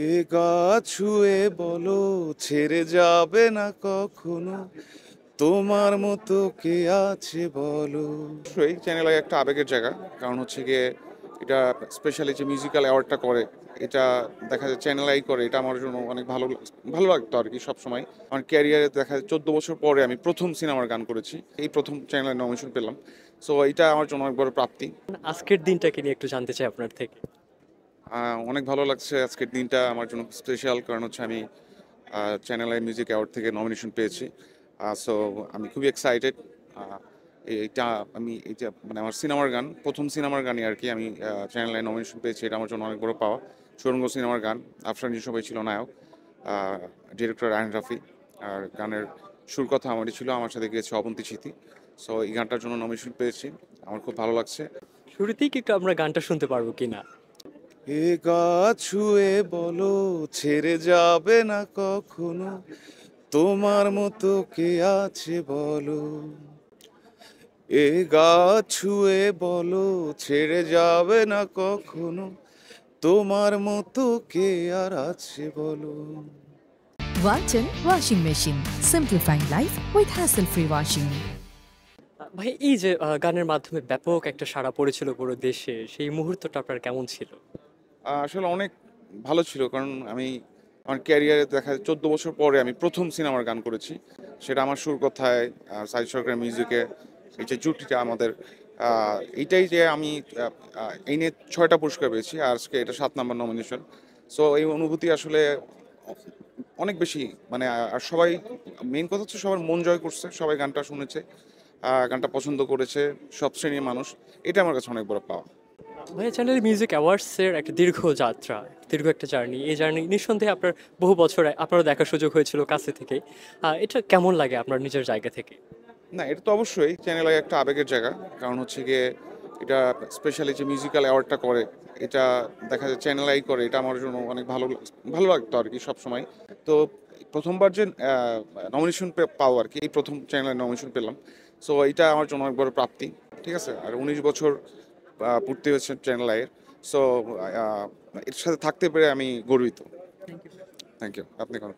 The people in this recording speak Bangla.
এ গা ছুঁয়ে বলো ছেড়ে যাবে না কখনো, তোমার মতো কে আছে বলো। অবশ্যই চ্যানেল একটা আবেগের জায়গা, কারণ হচ্ছে গিয়ে এটা স্পেশালি যে মিউজিক্যাল অ্যাওয়ার্ডটা করে, এটা দেখা যায় চ্যানেল আই করে, এটা আমার জন্য অনেক ভালো লাগতো আর কি। সবসময় আমার ক্যারিয়ারে দেখা যায় 14 বছর পরে আমি প্রথম সিনেমার গান করেছি, এই প্রথম চ্যানেলের নমিনেশন পেলাম। সো এটা আমার জন্য অনেক বড় প্রাপ্তি। আজকের দিনটাকে নিয়ে একটু জানতে চাই আপনার থেকে। অনেক ভালো লাগছে আজকের দিনটা আমার জন্য স্পেশাল, কারণ হচ্ছে আমি চ্যানেল আই মিউজিক অ্যাওয়ার্ড থেকে নমিনেশন পেয়েছি। সো আমি খুবই এক্সাইটেড। এইটা আমি এইটা মানে আমার সিনেমার গান, প্রথম সিনেমার গানই আর কি আমি চ্যানেল আই নমিনেশন পেয়েছি, এটা আমার জন্য অনেক বড় পাওয়া। সুরঙ্গ সিনেমার গান, আফরান সবাই ছিল নায়ক, ডিরেক্টর আয়ন রাফি, আর গানের সুর কথা আমারই ছিল, আমার সাথে গিয়েছে অবন্তী স্মৃতি। সো এই গানটার জন্য নমিনেশন পেয়েছি, আমার খুব ভালো লাগছে। শুরুতেই কি একটু আমরা গানটা শুনতে পারবো কিনা? এ গা ছুঁয়ে বলো ছেড়ে যাবে না কখনো, তোমার মতো কে আছে বলো। এ গা ছুঁয়ে বলো ছেড়ে যাবে না কখনো, তোমার মতো কে আর আছে বলো। Walton Washing Machine. Simplifying life with hassle-free washing. ভাই এই যে গানের মাধ্যমে ব্যাপক একটা সাড়া পড়েছিল পুরো দেশে, সেই মুহূর্তটা আপনার কেমন ছিল? আসলে অনেক ভালো ছিল, কারণ আমি আমার ক্যারিয়ারে দেখা যায় 14 বছর পরে আমি প্রথম সিনেমার গান করেছি, সেটা আমার সুর কথায়, সাহিদ সরকারের মিউজিকে, এই যে জুটিটা আমাদের, এইটাই যে আমি এই নিয়ে 6টা পুরস্কার পেয়েছি, আর আজকে এটা 7 নম্বর নমিনেশন। সো এই অনুভূতি আসলে অনেক বেশি, মানে আর সবাই, মেইন কথা হচ্ছে সবার মন জয় করছে, সবাই গানটা শুনেছে, গানটা পছন্দ করেছে, সব শ্রেণীর মানুষ। এটা আমার কাছে অনেক বড় পাওয়া। ভাইয়া চ্যানেল মিউজিক অ্যাওয়ার্ডসের একটা দীর্ঘ যাত্রা, দীর্ঘ একটা জার্নি। এই জার্নি নিঃসন্দেহে আপনার বহু বছর আপনারও দেখার সুযোগ হয়েছিল কাছে থেকে। এটা কেমন লাগে আপনার নিজের জায়গা থেকে? না, এটা তো অবশ্যই চ্যানেল একটা আবেগের জায়গা, কারণ হচ্ছে গিয়ে এটা স্পেশালি যে মিউজিক্যাল অ্যাওয়ার্ডটা করে, এটা দেখা যায় চ্যানেল আই করে, এটা আমার জন্য অনেক ভালো লাগতো আর কি সবসময়। তো প্রথমবার যে নমিনেশন পাওয়া আর কি, এই প্রথম চ্যানেলের নমিনেশন পেলাম। সো এটা আমার জন্য অনেক বড় প্রাপ্তি। ঠিক আছে, আর 19 বছর পূর্তি হয়েছে চ্যানেল আইয়ের। সো এর সাথে থাকতে পেরে আমি গর্বিত। Thank you. আপনি কোন